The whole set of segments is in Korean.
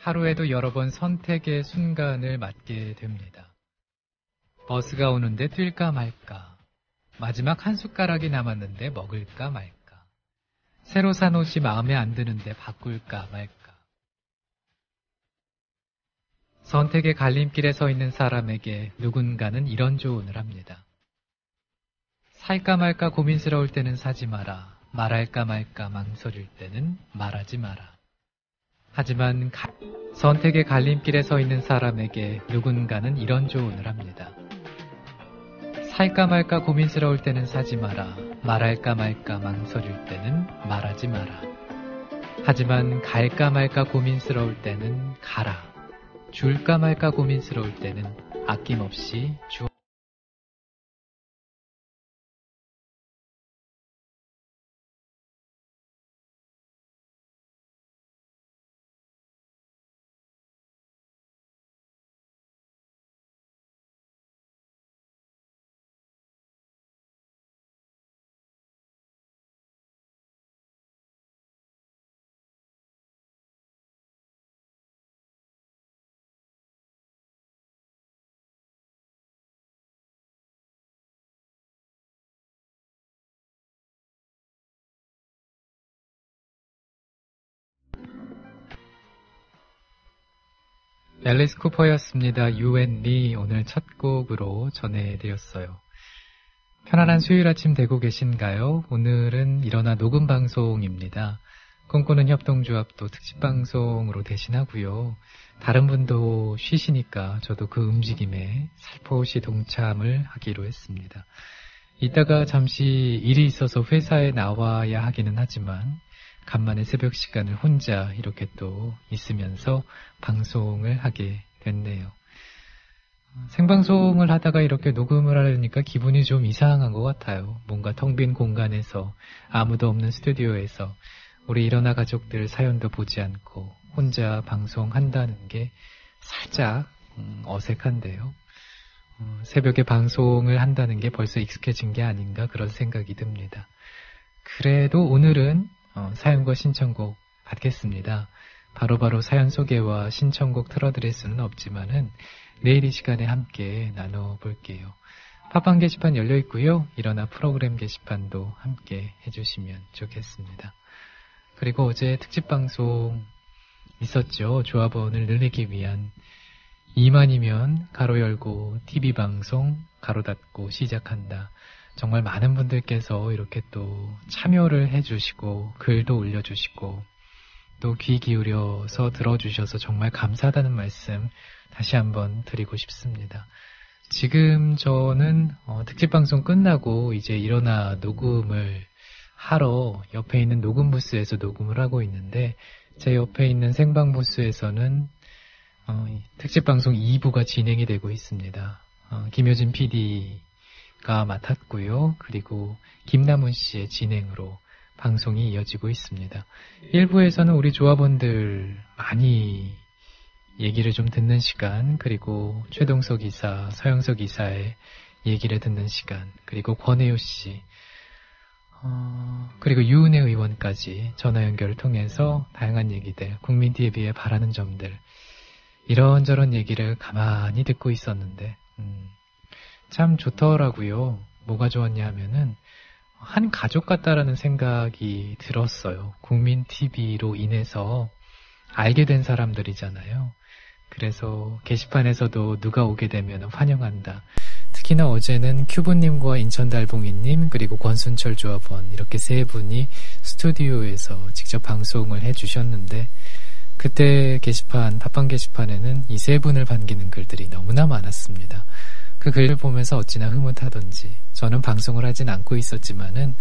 하루에도 여러 번 선택의 순간을 맞게 됩니다. 버스가 오는데 뛸까 말까, 마지막 한 숟가락이 남았는데 먹을까 말까, 새로 산 옷이 마음에 안 드는데 바꿀까 말까. 선택의 갈림길에 서 있는 사람에게 누군가는 이런 조언을 합니다. 살까 말까 고민스러울 때는 사지 마라. 말할까 말까 망설일 때는 말하지 마라. 하지만 선택의 갈림길에 서 있는 사람에게 누군가는 이런 조언을 합니다. 살까 말까 고민스러울 때는 사지 마라. 말할까 말까 망설일 때는 말하지 마라. 하지만 갈까 말까 고민스러울 때는 가라. 줄까 말까 고민스러울 때는 아낌없이 주어. 앨리스 쿠퍼였습니다. You and Me 오늘 첫 곡으로 전해드렸어요. 편안한 수요일 아침 되고 계신가요? 오늘은 일어나 녹음 방송입니다. 꿈꾸는 협동조합도 특집 방송으로 대신하고요. 다른 분도 쉬시니까 저도 그 움직임에 살포시 동참을 하기로 했습니다. 이따가 잠시 일이 있어서 회사에 나와야 하기는 하지만 간만에 새벽 시간을 혼자 이렇게 또 있으면서 방송을 하게 됐네요. 생방송을 하다가 이렇게 녹음을 하려니까 기분이 좀 이상한 것 같아요. 뭔가 텅 빈 공간에서 아무도 없는 스튜디오에서 우리 일어나 가족들 사연도 보지 않고 혼자 방송한다는 게 살짝 어색한데요. 새벽에 방송을 한다는 게 벌써 익숙해진 게 아닌가 그런 생각이 듭니다. 그래도 오늘은 사연과 신청곡 받겠습니다. 바로바로 사연 소개와 신청곡 틀어드릴 수는 없지만은 내일 이 시간에 함께 나눠볼게요. 팟빵 게시판 열려있고요. 일어나 프로그램 게시판도 함께 해주시면 좋겠습니다. 그리고 어제 특집 방송 있었죠. 조합원을 늘리기 위한 2만이면 가로 열고 TV방송 가로 닫고 시작한다. 정말 많은 분들께서 이렇게 또 참여를 해주시고 글도 올려주시고 또 귀 기울여서 들어주셔서 정말 감사하다는 말씀 다시 한번 드리고 싶습니다. 지금 저는 특집방송 끝나고 이제 일어나 녹음을 하러 옆에 있는 녹음 부스에서 녹음을 하고 있는데 제 옆에 있는 생방 부스에서는 특집방송 2부가 진행이 되고 있습니다. 김효진 PD가 맡았고요. 그리고 김남훈 씨의 진행으로 방송이 이어지고 있습니다. 1부에서는 우리 조합원들 많이 얘기를 좀 듣는 시간, 그리고 최동석 이사, 서영석 이사의 얘기를 듣는 시간, 그리고 권혜우 씨, 그리고 유은혜 의원까지 전화 연결을 통해서 다양한 얘기들, 국민TV에 바라는 점들, 이런저런 얘기를 가만히 듣고 있었는데 참 좋더라고요. 뭐가 좋았냐 하면은 한 가족 같다라는 생각이 들었어요. 국민TV로 인해서 알게 된 사람들이잖아요. 그래서 게시판에서도 누가 오게 되면 환영한다. 특히나 어제는 큐브님과 인천달봉이님 그리고 권순철 조합원 이렇게 세 분이 스튜디오에서 직접 방송을 해주셨는데 그때 게시판, 팟빵 게시판에는 이 세 분을 반기는 글들이 너무나 많았습니다. 그 글을 보면서 어찌나 흐뭇하던지 저는 방송을 하진 않고 있었지만은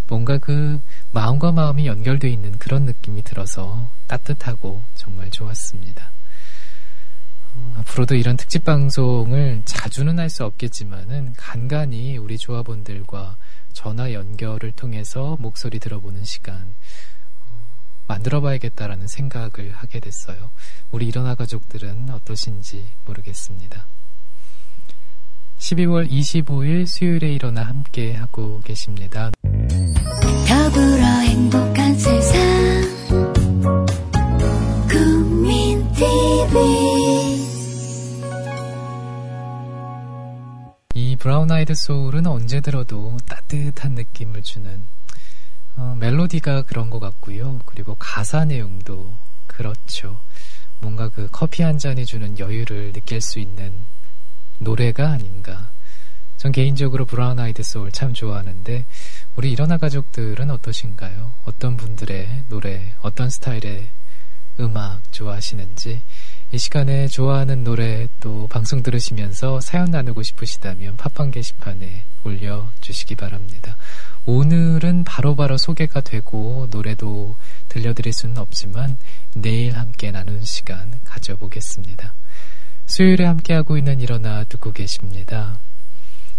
뭔가 그 마음과 마음이 연결되어 있는 그런 느낌이 들어서 따뜻하고 정말 좋았습니다. 앞으로도 이런 특집 방송을 자주는 할 수 없겠지만은 간간히 우리 조합원들과 전화 연결을 통해서 목소리 들어보는 시간 만들어봐야겠다라는 생각을 하게 됐어요. 우리 일어나 가족들은 어떠신지 모르겠습니다. 12월 25일 수요일에 일어나 함께 하고 계십니다. 더불어 행복한 세상 국민TV baby. 이 브라운 아이드 소울은 언제 들어도 따뜻한 느낌을 주는 멜로디가 그런 것 같고요. 그리고 가사 내용도 그렇죠. 뭔가 그 커피 한 잔이 주는 여유를 느낄 수 있는 노래가 아닌가. 전 개인적으로 브라운 아이드 소울 참 좋아하는데 우리 일어나 가족들은 어떠신가요? 어떤 분들의 노래, 어떤 스타일의 음악 좋아하시는지 이 시간에 좋아하는 노래 또 방송 들으시면서 사연 나누고 싶으시다면 팟빵 게시판에 올려주시기 바랍니다. 오늘은 바로바로 소개가 되고 노래도 들려드릴 수는 없지만 내일 함께 나누는 시간 가져보겠습니다. 수요일에 함께하고 있는 일어나 듣고 계십니다.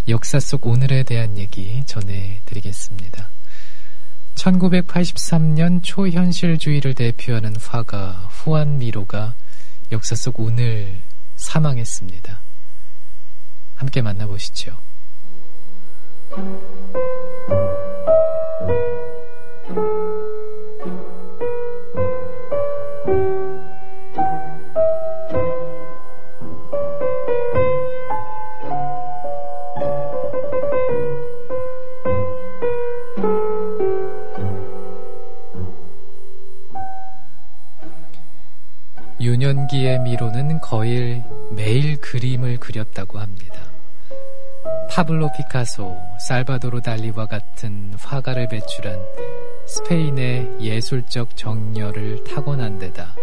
역사 속 오늘에 대한 얘기 전해드리겠습니다. 1983년 초현실주의를 대표하는 화가 후안 미로가 역사 속 오늘 사망했습니다. 함께 만나보시죠. 유년기의 미로는 거의 매일 그림을 그렸다고 합니다. 파블로 피카소, 살바도르 달리와 같은 화가를 배출한 스페인의 예술적 정열을 타고난 데다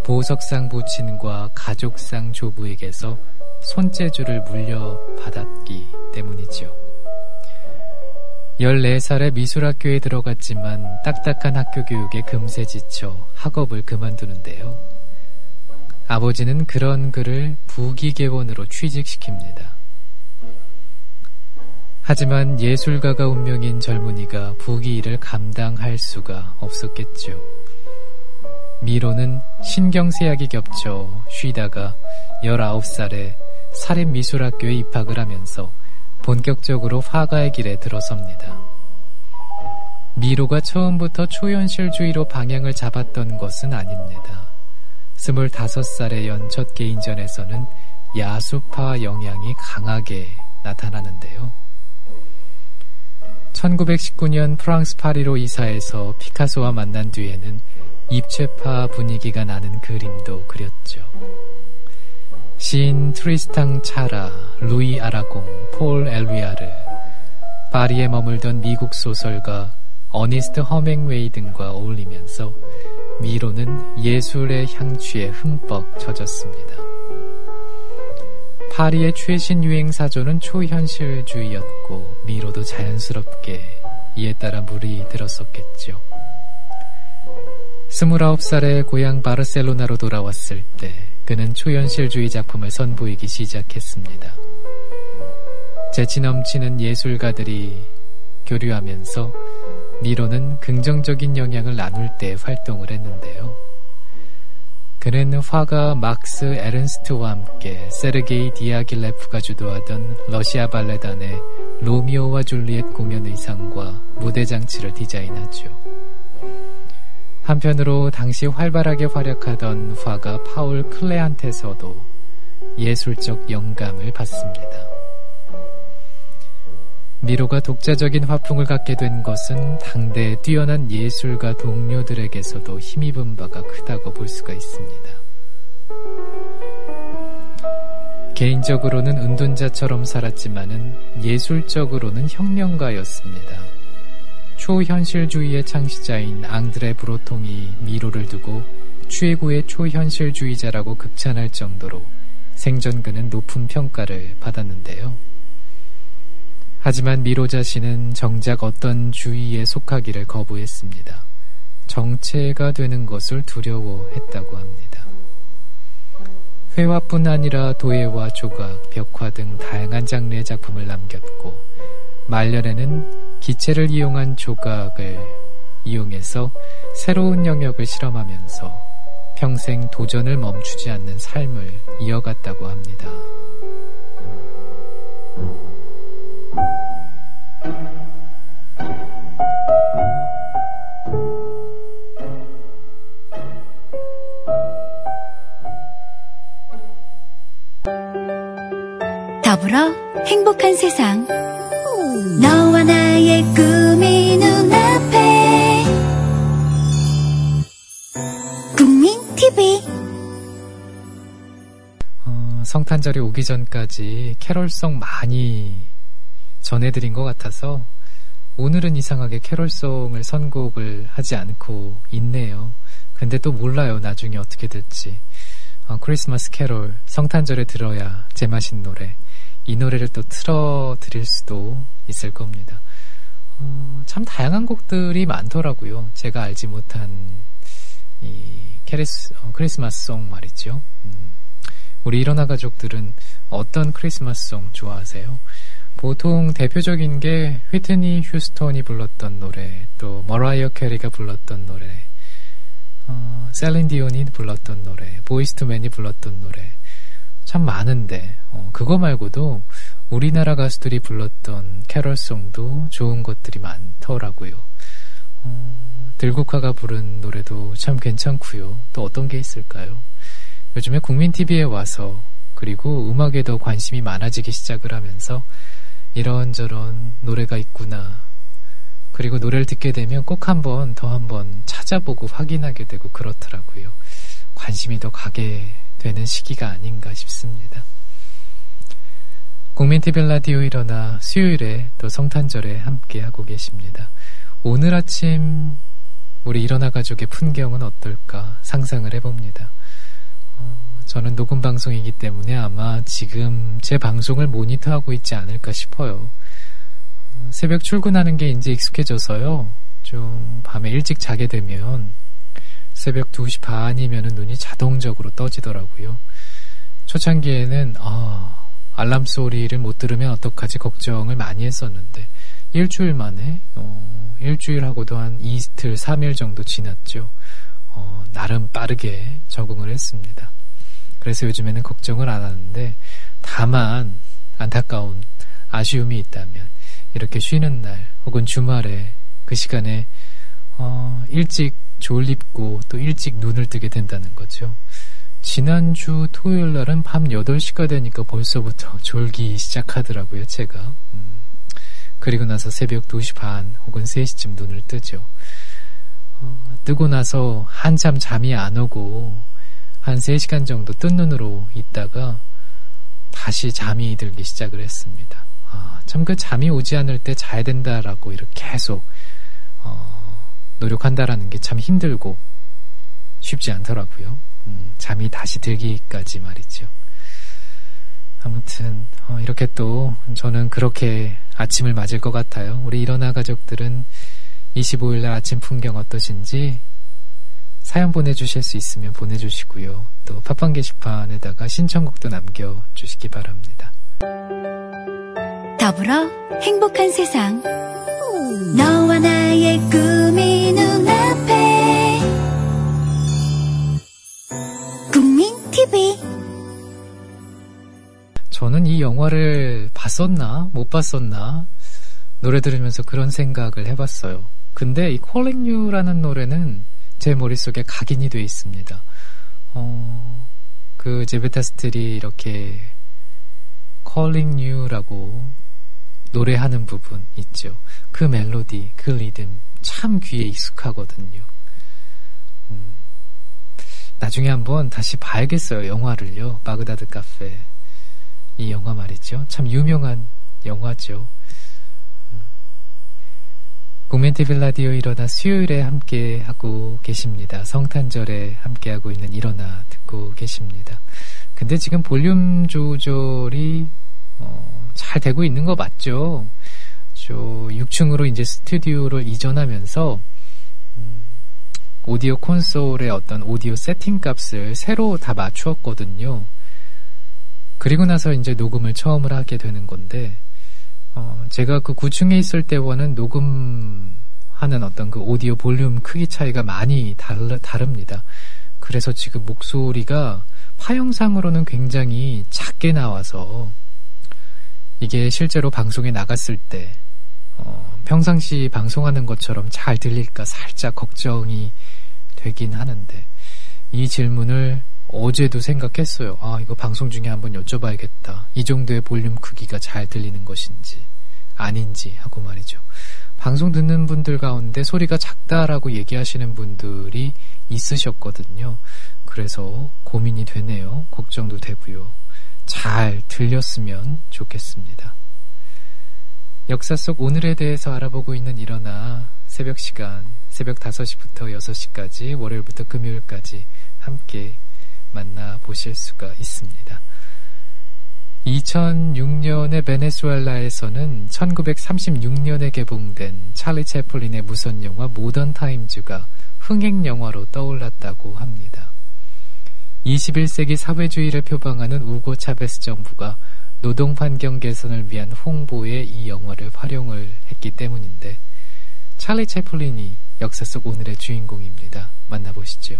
보석상 부친과 가족상 조부에게서 손재주를 물려받았기 때문이죠. 14살에 미술학교에 들어갔지만 딱딱한 학교 교육에 금세 지쳐 학업을 그만두는데요. 아버지는 그런 그를 부기계원으로 취직시킵니다. 하지만 예술가가 운명인 젊은이가 부기 일을 감당할 수가 없었겠죠. 미로는 신경쇠약이 겹쳐 쉬다가 19살에 사립미술학교에 입학을 하면서 본격적으로 화가의 길에 들어섭니다. 미로가 처음부터 초현실주의로 방향을 잡았던 것은 아닙니다. 25살에 연 첫 개인전에서는 야수파 영향이 강하게 나타나는데요. 1919년 프랑스 파리로 이사해서 피카소와 만난 뒤에는 입체파 분위기가 나는 그림도 그렸죠. 시인 트리스탕 차라, 루이 아라공, 폴 엘위아르, 파리에 머물던 미국 소설가 어니스트 허밍웨이 등과 어울리면서 미로는 예술의 향취에 흠뻑 젖었습니다. 파리의 최신 유행 사조는 초현실주의였고 미로도 자연스럽게 이에 따라 물이 들었었겠죠. 29살에 고향 바르셀로나로 돌아왔을 때 그는 초현실주의 작품을 선보이기 시작했습니다. 재치 넘치는 예술가들이 교류하면서 미로는 긍정적인 영향을 나눌 때 활동을 했는데요. 그는 화가 막스 에른스트와 함께 세르게이 디아길레프가 주도하던 러시아 발레단의 로미오와 줄리엣 공연 의상과 무대 장치를 디자인하죠. 한편으로 당시 활발하게 활약하던 화가 파울 클레한테서도 예술적 영감을 받습니다. 미로가 독자적인 화풍을 갖게 된 것은 당대의 뛰어난 예술가 동료들에게서도 힘입은 바가 크다고 볼 수가 있습니다. 개인적으로는 은둔자처럼 살았지만은 예술적으로는 혁명가였습니다. 초현실주의의 창시자인 앙드레 브로통이 미로를 두고 최고의 초현실주의자라고 극찬할 정도로 생전 그는 높은 평가를 받았는데요. 하지만 미로 자신은 정작 어떤 주의에 속하기를 거부했습니다. 정체가 되는 것을 두려워했다고 합니다. 회화뿐 아니라 도예와 조각, 벽화 등 다양한 장르의 작품을 남겼고 말년에는 기체를 이용한 조각을 이용해서 새로운 영역을 실험하면서 평생 도전을 멈추지 않는 삶을 이어갔다고 합니다. 더불어 행복한 세상. 너와 나의 꿈이 눈앞에. 국민 TV. 성탄절이 오기 전까지 캐롤송 많이 전해드린 것 같아서 오늘은 이상하게 캐롤송을 선곡을 하지 않고 있네요. 근데 또 몰라요, 나중에 어떻게 될지. 크리스마스 캐롤, 성탄절에 들어야 제맛인 노래, 이 노래를 또 틀어드릴 수도 있을 겁니다. 참 다양한 곡들이 많더라고요. 제가 알지 못한 이 크리스마스송 말이죠. 우리 일어나 가족들은 어떤 크리스마스송 좋아하세요? 보통 대표적인 게 휘트니 휴스턴이 불렀던 노래, 또 머라이어 캐리가 불렀던 노래, 셀린 디온이 불렀던 노래, 보이스 투 맨이 불렀던 노래 참 많은데 그거 말고도 우리나라 가수들이 불렀던 캐럴송도 좋은 것들이 많더라고요. 들국화가 부른 노래도 참 괜찮고요. 또 어떤 게 있을까요? 요즘에 국민TV에 와서 그리고 음악에 더 관심이 많아지기 시작을 하면서 이런저런 노래가 있구나, 그리고 노래를 듣게 되면 꼭 한번 찾아보고 확인하게 되고 그렇더라고요. 관심이 더 가게 되는 시기가 아닌가 싶습니다. 국민TV 라디오 일어나 수요일에 또 성탄절에 함께 하고 계십니다. 오늘 아침 우리 일어나 가족의 풍경은 어떨까 상상을 해봅니다. 저는 녹음 방송이기 때문에 아마 지금 제 방송을 모니터하고 있지 않을까 싶어요. 새벽 출근하는 게 이제 익숙해져서요. 좀 밤에 일찍 자게 되면 새벽 2시 반이면 눈이 자동적으로 떠지더라고요. 초창기에는 알람 소리를 못 들으면 어떡하지 걱정을 많이 했었는데 일주일 만에 일주일하고도 한 이틀 3일 정도 지났죠. 나름 빠르게 적응을 했습니다. 그래서 요즘에는 걱정을 안 하는데, 다만 안타까운 아쉬움이 있다면 이렇게 쉬는 날 혹은 주말에 그 시간에 일찍 졸립고 또 일찍 눈을 뜨게 된다는 거죠. 지난주 토요일 날은 밤 8시가 되니까 벌써부터 졸기 시작하더라고요, 제가. 그리고 나서 새벽 2시 반 혹은 3시쯤 눈을 뜨죠. 뜨고 나서 한참 잠이 안 오고 한 3시간 정도 뜬 눈으로 있다가 다시 잠이 들기 시작을 했습니다. 참 그 잠이 오지 않을 때 자야 된다라고 이렇게 계속 노력한다라는 게 참 힘들고 쉽지 않더라고요. 잠이 다시 들기까지 말이죠. 아무튼 이렇게 또 저는 그렇게 아침을 맞을 것 같아요. 우리 일어나 가족들은 25일날 아침 풍경 어떠신지 사연 보내주실 수 있으면 보내주시고요. 또 팟빵 게시판에다가 신청곡도 남겨주시기 바랍니다. 더불어 행복한 세상. 너와 나의 꿈이 눈앞에. 국민TV. 저는 이 영화를 봤었나 못 봤었나 노래 들으면서 그런 생각을 해봤어요. 근데 이 Calling You라는 노래는 제 머릿속에 각인이 돼 있습니다. 그 제베타 스틸이 이렇게 Calling You라고 노래하는 부분 있죠. 그 멜로디, 그 리듬 참 귀에 익숙하거든요. 나중에 한번 다시 봐야겠어요. 영화를요. 바그다드 카페. 이 영화 말이죠. 참 유명한 영화죠. 국민TV 라디오 일어나 수요일에 함께 하고 계십니다. 성탄절에 함께 하고 있는 일어나 듣고 계십니다. 근데 지금 볼륨 조절이 잘 되고 있는 거 맞죠? 저 6층으로 이제 스튜디오로 이전하면서 오디오 콘솔의 어떤 오디오 세팅 값을 새로 다 맞추었거든요. 그리고 나서 이제 녹음을 처음을 하게 되는 건데, 제가 그 9층에 있을 때와는 녹음하는 어떤 그 오디오 볼륨 크기 차이가 많이 다릅니다. 그래서 지금 목소리가 파영상으로는 굉장히 작게 나와서 이게 실제로 방송에 나갔을 때 평상시 방송하는 것처럼 잘 들릴까 살짝 걱정이 되긴 하는데, 이 질문을 어제도 생각했어요. 이거 방송 중에 한번 여쭤봐야겠다. 이 정도의 볼륨 크기가 잘 들리는 것인지 아닌지 하고 말이죠. 방송 듣는 분들 가운데 소리가 작다라고 얘기하시는 분들이 있으셨거든요. 그래서 고민이 되네요. 걱정도 되고요. 잘 들렸으면 좋겠습니다. 역사 속 오늘에 대해서 알아보고 있는 일어나 새벽 시간, 새벽 5시부터 6시까지 월요일부터 금요일까지 함께 만나보실 수가 있습니다. 2006년에 베네수엘라에서는 1936년에 개봉된 찰리 채플린의 무선 영화 모던 타임즈가 흥행 영화로 떠올랐다고 합니다. 21세기 사회주의를 표방하는 우고 차베스 정부가 노동 환경 개선을 위한 홍보에 이 영화를 활용을 했기 때문인데 찰리 채플린이 역사 속 오늘의 주인공입니다. 만나보시죠.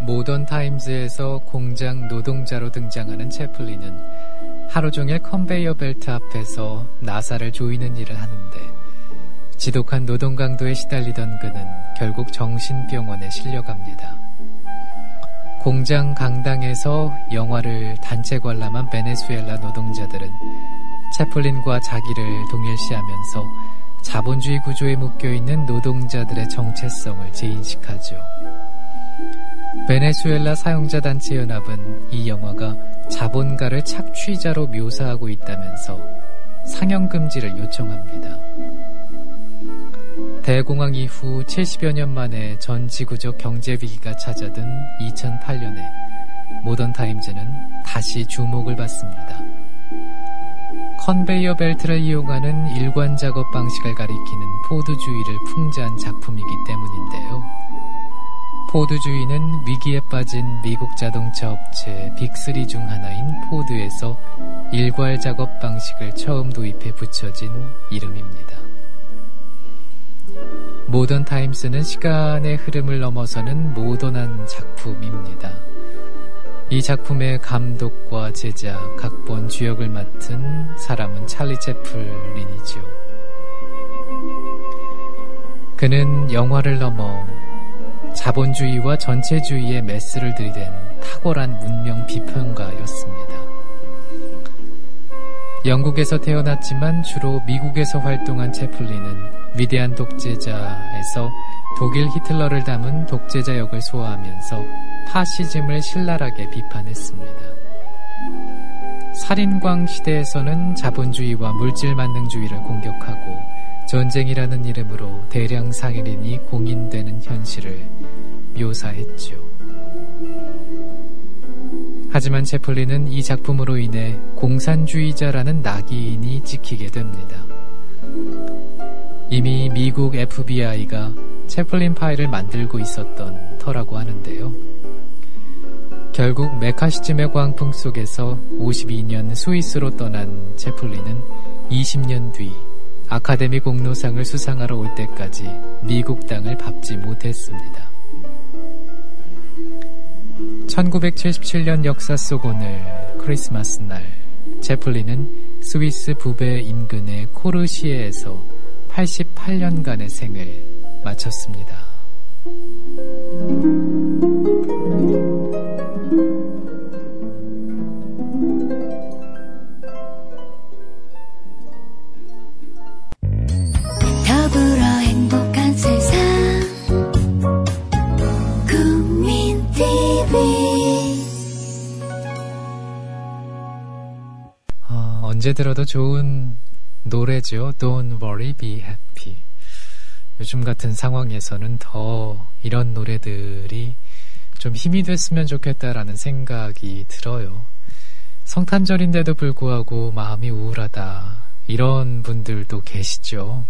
모던 타임즈에서 공장 노동자로 등장하는 채플린은 하루 종일 컨베이어 벨트 앞에서 나사를 조이는 일을 하는데 지독한 노동 강도에 시달리던 그는 결국 정신병원에 실려갑니다. 공장 강당에서 영화를 단체 관람한 베네수엘라 노동자들은 채플린과 자기를 동일시하면서 자본주의 구조에 묶여있는 노동자들의 정체성을 재인식하죠. 베네수엘라 사용자 단체 연합은 이 영화가 자본가를 착취자로 묘사하고 있다면서 상영 금지를 요청합니다. 대공황 이후 70여 년 만에 전 지구적 경제 위기가 찾아든 2008년에 모던 타임즈는 다시 주목을 받습니다. 컨베이어 벨트를 이용하는 일관 작업 방식을 가리키는 포드주의를 풍자한 작품이기 때문인데요. 포드주의는 위기에 빠진 미국 자동차 업체 빅3 중 하나인 포드에서 일괄 작업 방식을 처음 도입해 붙여진 이름입니다. 모던 타임스는 시간의 흐름을 넘어서는 모던한 작품입니다. 이 작품의 감독과 제작, 각본, 주역을 맡은 사람은 찰리 채플린이죠. 그는 영화를 넘어 자본주의와 전체주의의 메스를 들이댄 탁월한 문명 비평가였습니다. 영국에서 태어났지만 주로 미국에서 활동한 채플린은 위대한 독재자에서 독일 히틀러를 담은 독재자 역을 소화하면서 파시즘을 신랄하게 비판했습니다. 살인광 시대에서는 자본주의와 물질 만능주의를 공격하고 전쟁이라는 이름으로 대량 살인이 공인되는 현실을 묘사했죠. 하지만 채플린은 이 작품으로 인해 공산주의자라는 낙인이 찍히게 됩니다. 이미 미국 FBI가 채플린 파일을 만들고 있었던 터라고 하는데요. 결국 메카시즘의 광풍 속에서 52년 스위스로 떠난 채플린은 20년 뒤 아카데미 공로상을 수상하러 올 때까지 미국 땅을 밟지 못했습니다. 1977년 역사 속 오늘 크리스마스 날 채플린은 스위스 부베 인근의 코르시에에서 88년간의 생을 마쳤습니다. 더불어 행복한 세상 국민TV 언제 들어도 좋은 노래죠. Don't worry, be happy. 요즘 같은 상황에서는 더 이런 노래들이 좀 힘이 됐으면 좋겠다라는 생각이 들어요. 성탄절인데도 불구하고 마음이 우울하다. 이런 분들도 계시죠.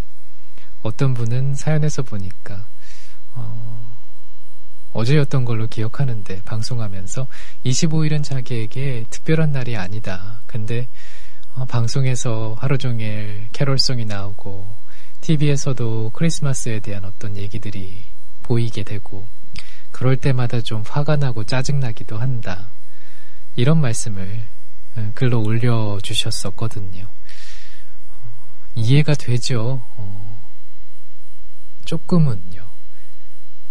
어떤 분은 사연에서 보니까 어제였던 걸로 기억하는데 방송하면서 25일은 자기에게 특별한 날이 아니다. 근데 방송에서 하루 종일 캐롤송이 나오고 TV에서도 크리스마스에 대한 어떤 얘기들이 보이게 되고 그럴 때마다 좀 화가 나고 짜증나기도 한다. 이런 말씀을 글로 올려주셨었거든요. 이해가 되죠. 조금은요.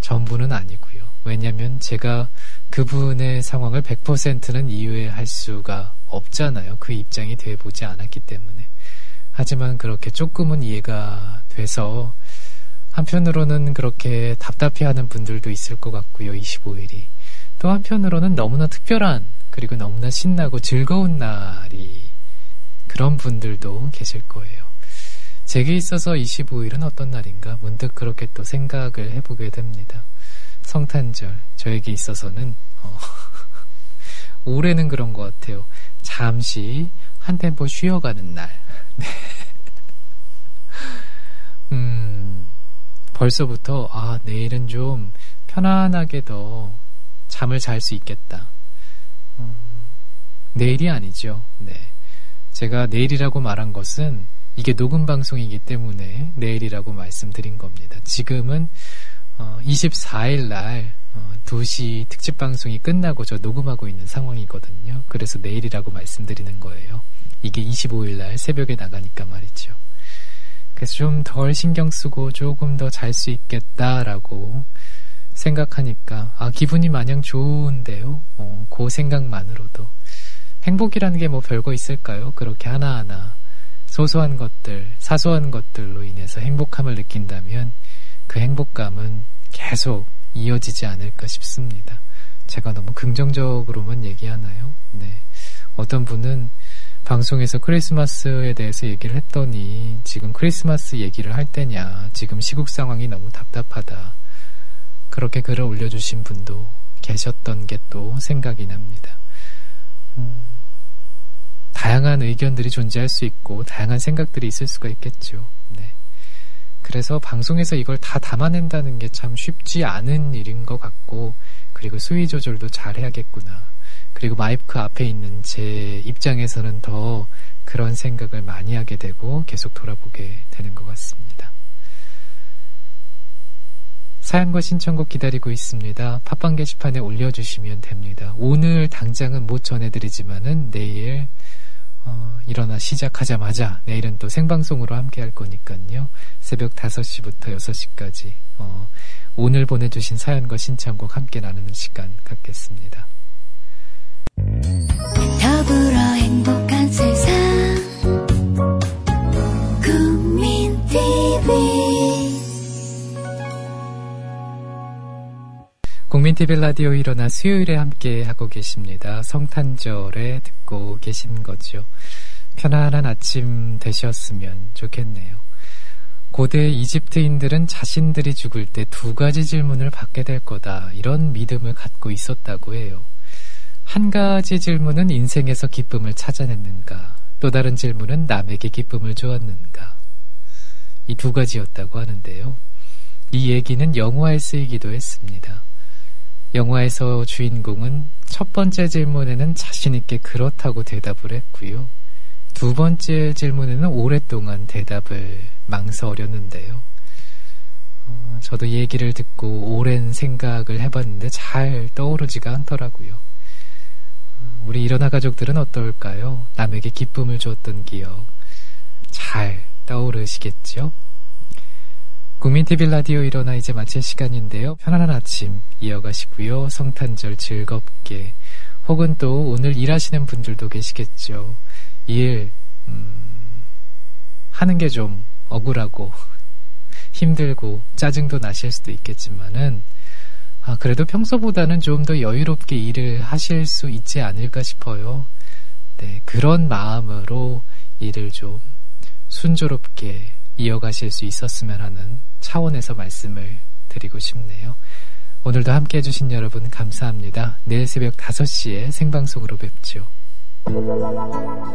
전부는 아니고요. 왜냐하면 제가 그분의 상황을 100%는 이해할 수가 없잖아요. 그 입장이 돼보지 않았기 때문에. 하지만 그렇게 조금은 이해가 돼서 한편으로는 그렇게 답답해하는 분들도 있을 것 같고요. 25일이. 또 한편으로는 너무나 특별한 그리고 너무나 신나고 즐거운 날이 그런 분들도 계실 거예요. 제게 있어서 25일은 어떤 날인가 문득 그렇게 또 생각을 해보게 됩니다. 성탄절 저에게 있어서는 올해는 그런 것 같아요. 잠시 한 템포 쉬어가는 날. 네. 벌써부터 내일은 좀 편안하게 더 잠을 잘 수 있겠다. 내일이 아니죠. 네. 제가 내일이라고 말한 것은 이게 녹음 방송이기 때문에 내일이라고 말씀드린 겁니다. 지금은 24일 날 2시 특집 방송이 끝나고 저 녹음하고 있는 상황이거든요. 그래서 내일이라고 말씀드리는 거예요. 이게 25일 날 새벽에 나가니까 말이죠. 그래서 좀 덜 신경 쓰고 조금 더 잘 수 있겠다라고 생각하니까 기분이 마냥 좋은데요. 그 생각만으로도 행복이라는 게 뭐 별거 있을까요? 그렇게 하나하나 소소한 것들, 사소한 것들로 인해서 행복함을 느낀다면 그 행복감은 계속 이어지지 않을까 싶습니다. 제가 너무 긍정적으로만 얘기하나요? 네. 어떤 분은 방송에서 크리스마스에 대해서 얘기를 했더니 지금 크리스마스 얘기를 할 때냐, 지금 시국 상황이 너무 답답하다. 그렇게 글을 올려주신 분도 계셨던 게 또 생각이 납니다. 다양한 의견들이 존재할 수 있고 다양한 생각들이 있을 수가 있겠죠. 네. 그래서 방송에서 이걸 다 담아낸다는 게 참 쉽지 않은 일인 것 같고, 그리고 수위 조절도 잘 해야겠구나. 그리고 마이크 앞에 있는 제 입장에서는 더 그런 생각을 많이 하게 되고 계속 돌아보게 되는 것 같습니다. 사연과 신청곡 기다리고 있습니다. 팟빵 게시판에 올려주시면 됩니다. 오늘 당장은 못 전해드리지만은 내일 일어나 시작하자마자 내일은 또 생방송으로 함께 할 거니까요. 새벽 5시부터 6시까지 오늘 보내주신 사연과 신청곡 함께 나누는 시간 갖겠습니다. 더불어 행복한 세상 국민TV 국민TV 라디오 일어나 수요일에 함께 하고 계십니다. 성탄절에 듣고 계신 거죠. 편안한 아침 되셨으면 좋겠네요. 고대 이집트인들은 자신들이 죽을 때 2가지 질문을 받게 될 거다. 이런 믿음을 갖고 있었다고 해요. 한 가지 질문은 인생에서 기쁨을 찾아냈는가, 또 다른 질문은 남에게 기쁨을 주었는가. 이 2가지였다고 하는데요. 이 얘기는 영화에 쓰이기도 했습니다. 영화에서 주인공은 첫 번째 질문에는 자신있게 그렇다고 대답을 했고요. 2번째 질문에는 오랫동안 대답을 망설였는데요. 저도 이 얘기를 듣고 오랜 생각을 해봤는데 잘 떠오르지가 않더라고요. 우리 일어나 가족들은 어떨까요? 남에게 기쁨을 줬던 기억 잘 떠오르시겠죠? 국민TV 라디오 일어나 이제 마칠 시간인데요. 편안한 아침 이어가시고요. 성탄절 즐겁게, 혹은 또 오늘 일하시는 분들도 계시겠죠. 일 하는 게 좀 억울하고 힘들고 짜증도 나실 수도 있겠지만은 그래도 평소보다는 좀 더 여유롭게 일을 하실 수 있지 않을까 싶어요. 네, 그런 마음으로 일을 좀 순조롭게 이어가실 수 있었으면 하는 차원에서 말씀을 드리고 싶네요. 오늘도 함께 해주신 여러분 감사합니다. 내일 새벽 5시에 생방송으로 뵙죠.